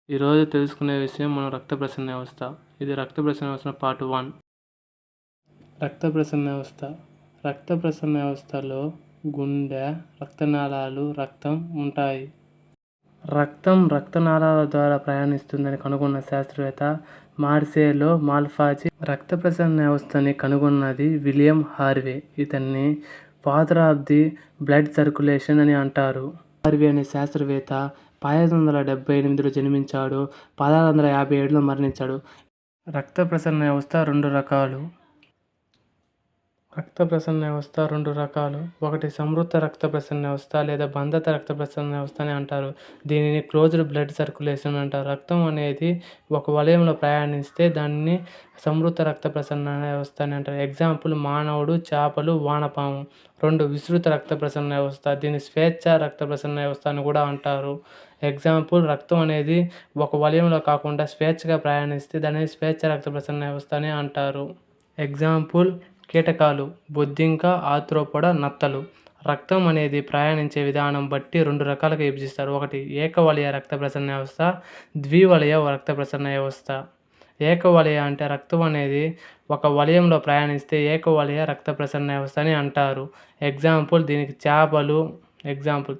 ఈరోజు తెలుసుకునే విషయం మన రక్త ప్రసరణ వ్యవస్థ. ఇది రక్త ప్రసరణ వ్యవస్థ పార్ట్ 1. రక్త ప్రసరణ వ్యవస్థ. రక్త ప్రసరణ వ్యవస్థలో గుండె, రక్తనాళాలు, రక్తం ఉంటాయి. రక్తం రక్తనాళాల ద్వారా ప్రయాణిస్తుందని కనుగొన్న శాస్త్రవేత్త మార్సెలో మాల్పాచి. రక్త ప్రసరణ వ్యవస్థని కనుగొన్నది విలియం హార్వే. ఇతన్ని father of the blood circulation అని అంటారు. హార్వే అనే శాస్త్రవేత్త 1578లో జన్మించాడు. 1657లో మరణించాడు. రక్త ప్రసరణ వ్యవస్థ రెండు రకాలు. రక్త ప్రసరణ వ్యవస్థ రెండు రకాలు. ఒకటి సంవృత రక్త ప్రసరణ వ్యవస్థ లేదా బంధత రక్త ప్రసరణ వ్యవస్థ అని అంటారు. దీనిని క్లోజ్డ్ బ్లడ్ సర్క్యులేషన్ అంటారు. రక్తం అనేది ఒక వలయంలో ప్రయాణిస్తే దానిని సంవృత రక్త ప్రసరణ వ్యవస్థ అని అంటారు. ఎగ్జాంపుల్ మానవుడు, చేపలు, వానపాము. 2. విస్తృత రక్త ప్రసరణ వ్యవస్థ. దీన్ని స్వేచ్ఛ రక్త ప్రసరణ వ్యవస్థ అని కూడా అంటారు. ఎగ్జాంపుల్ రక్తం అనేది ఒక వలయంలో కాకుండా స్వేచ్ఛగా ప్రయాణిస్తే దానిని స్వేచ్ఛ రక్త ప్రసరణ వ్యవస్థ అని అంటారు. ఎగ్జాంపుల్ కీటకాలు, బొద్దింక, ఆర్త్రోపోడ, నత్తలు. రక్తం అనేది ప్రయాణించే విధానం బట్టి రెండు రకాలుగా విభజిస్తారు. ఒకటి ఏకవలయ రక్త ప్రసరణ వ్యవస్థ, ద్వివలయ రక్త ప్రసరణ వ్యవస్థ. ఏకవలయ అంటే రక్తం అనేది ఒక వలయంలో ప్రయాణిస్తే ఏకవలయ రక్త ప్రసరణ వ్యవస్థ అని అంటారు. ఎగ్జాంపుల్ దీనికి చేపలు. ఎగ్జాంపుల్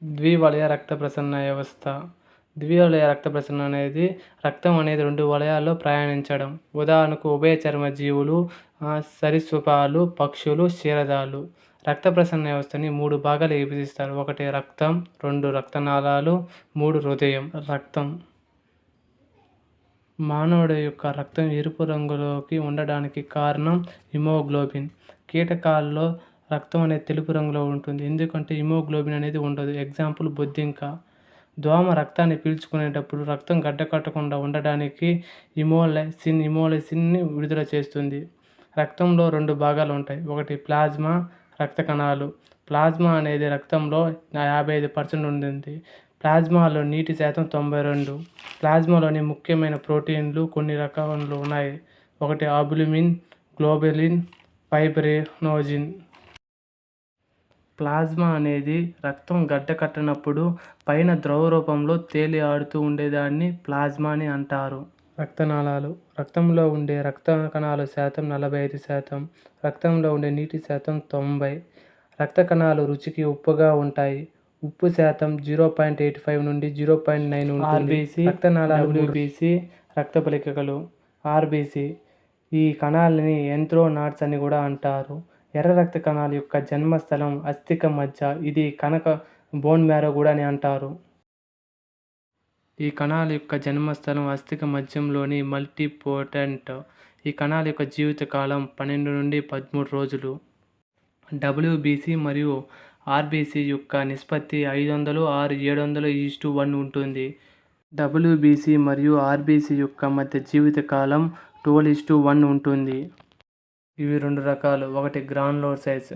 ద్వివలయ రక్త ప్రసరణ వ్యవస్థ. ద్వివలయ రక్త ప్రసరణ అనేది రక్తం అనేది రెండు వలయాల్లో ప్రయాణించడం. ఉదాహరణకు ఉభయచర్మ జీవులు, సరీసృపాలు, పక్షులు, క్షీరదాలు. రక్త ప్రసరణ వ్యవస్థని 3 భాగాలు విభజిస్తారు. 1 రక్తం, 2 రక్తనాళాలు, 3 హృదయం. రక్తం. మానవుడి యొక్క రక్తం ఎరుపు రంగులోకి ఉండడానికి కారణం హిమోగ్లోబిన్. కీటకాల్లో రక్తం అనేది తెలుపు రంగులో ఉంటుంది, ఎందుకంటే హిమోగ్లోబిన్ అనేది ఉండదు. ఎగ్జాంపుల్ బొద్దింక. దోమ రక్తాన్ని పీల్చుకునేటప్పుడు రక్తం గడ్డకట్టకుండా ఉండడానికి ఇమోలైసిన్ని విడుదల చేస్తుంది. రక్తంలో 2 భాగాలు ఉంటాయి. ఒకటి ప్లాజ్మా, రక్త కణాలు. ప్లాజ్మా అనేది రక్తంలో 55% ఉంటుంది. ప్లాజ్మాలో నీటి శాతం 92. ప్లాజ్మాలోని ముఖ్యమైన ప్రోటీన్లు కొన్ని రకాలు ఉన్నాయి. ఒకటి ఆల్బుమిన్, గ్లోబులిన్, ఫైబ్రినోజిన్. ప్లాజ్మా అనేది రక్తం గడ్డకట్టనప్పుడు పైన ద్రవ రూపంలో తేలి ఆడుతూ ఉండేదాన్ని ప్లాజ్మా అని అంటారు. రక్తనాళాలు. రక్తంలో ఉండే రక్త కణాల శాతం 45%. రక్తంలో ఉండే నీటి శాతం 90. రక్త కణాలు రుచికి ఉప్పుగా ఉంటాయి. ఉప్పు శాతం 0.85 నుండి 0.9 ఉంటుంది. రక్తనాళాలు. WBC రక్త పలికలు. RBC. ఈ కణాలని ఎంత్రోనాట్స్ అని కూడా అంటారు. ఎర్ర రక్త కణాల యొక్క జన్మస్థలం అస్థిక మజ్జ. ఇది కణక బోన్ మ్యారో కూడా అని అంటారు. ఈ కణాల యొక్క జన్మస్థలం అస్థిక మజ్జంలోని మల్టీపోటెంట్. ఈ కణాల యొక్క జీవితకాలం 12 నుండి 13 రోజులు. WBC మరియు RBC యొక్క నిష్పత్తి 500:700:1 ఉంటుంది. WBC మరియు RBC యొక్క మధ్య జీవితకాలం 12:1 ఉంటుంది. ఇవి రెండు రకాలు. ఒకటి గ్రాన్యులోసైట్స్.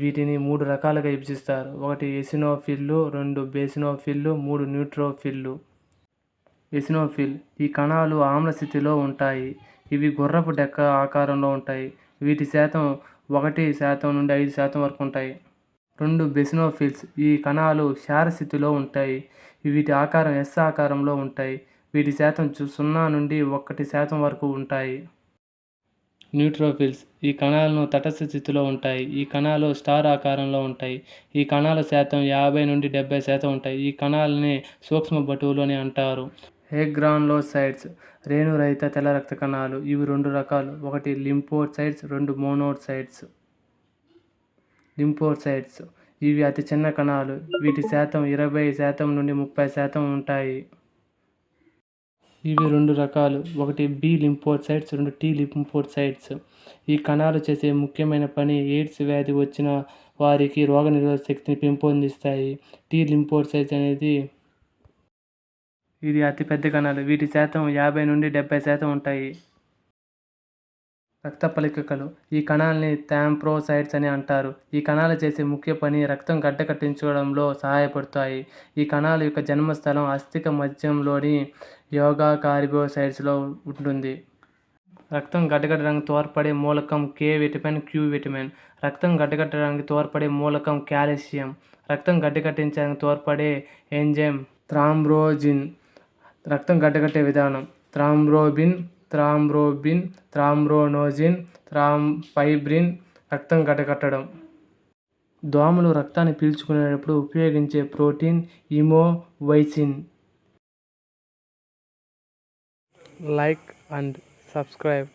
వీటిని 3 రకాలుగా విభజిస్తారు. ఒకటి ఎసినోఫిల్లు, 2 బేసినోఫిల్లు, 3 న్యూట్రోఫిల్లు. ఎసినోఫిల్. ఈ కణాలు ఆమ్ల స్థితిలో ఉంటాయి. ఇవి గుర్రపు డెక్క ఆకారంలో ఉంటాయి. వీటి శాతం 1% నుండి 5% వరకు ఉంటాయి. 2 బేసినోఫిల్స్. ఈ కణాలు క్షార స్థితిలో ఉంటాయి. వీటి ఆకారం S ఆకారంలో ఉంటాయి. వీటి శాతం 0 నుండి 1% వరకు ఉంటాయి. న్యూట్రోఫిల్స్. ఈ కణాలను తటస్థ స్థితిలో ఉంటాయి. ఈ కణాలు స్టార్ ఆకారంలో ఉంటాయి. ఈ కణాల శాతం 50 నుండి 70% ఉంటాయి. ఈ కణాలని సూక్ష్మ బటువులు అని అంటారు. గ్రాన్యులోసైట్స్. రేణురహిత తెల్ల రక్త కణాలు. ఇవి 2 రకాలు. ఒకటి లింఫోసైట్స్, 2 మోనోసైట్స్. లింఫోసైట్స్. ఇవి అతి చిన్న కణాలు. వీటి శాతం 20% నుండి 30% ఉంటాయి. ఇవి 2 రకాలు. ఒకటి B లింఫోసైట్స్, 2 T లింఫోసైట్స్. ఈ కణాలు చేసే ముఖ్యమైన పని ఎయిడ్స్ వ్యాధి వచ్చిన వారికి రోగనిరోధక శక్తిని పెంపొందిస్తాయి. T లింఫోసైట్స్ అనేది ఇది అతి పెద్ద కణాలు. వీటి శాతం 50 నుండి 70% ఉంటాయి. రక్త పలికలు. ఈ కణాలని థ్రాంబోసైట్స్ అని అంటారు. ఈ కణాలు చేసే ముఖ్య పని రక్తం గడ్డకట్టించడంలో సహాయపడతాయి. ఈ కణాల యొక్క జన్మస్థలం అస్థిక మజ్జంలోని యోగాకారియోసైట్స్లో ఉంటుంది. రక్తం గడ్డకట్టడానికి తోడ్పడే మూలకం K విటమిన్, Q విటమిన్. రక్తం గడ్డకట్టడానికి తోడ్పడే మూలకం కాల్షియం. రక్తం గడ్డకట్టించడానికి తోడ్పడే ఎంజైమ్ థ్రాంబోజిన్ రక్తం గడ్డకట్టే విధానం. థ్రాంబోబిన్, థ్రాంబోనోజిన్, ఫైబ్రిన్ రక్తం గడ్డకట్టడం. దోమలు రక్తాన్ని పీల్చుకునేటప్పుడు ఉపయోగించే protein haemolysin. Like and subscribe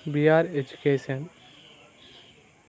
BR Education.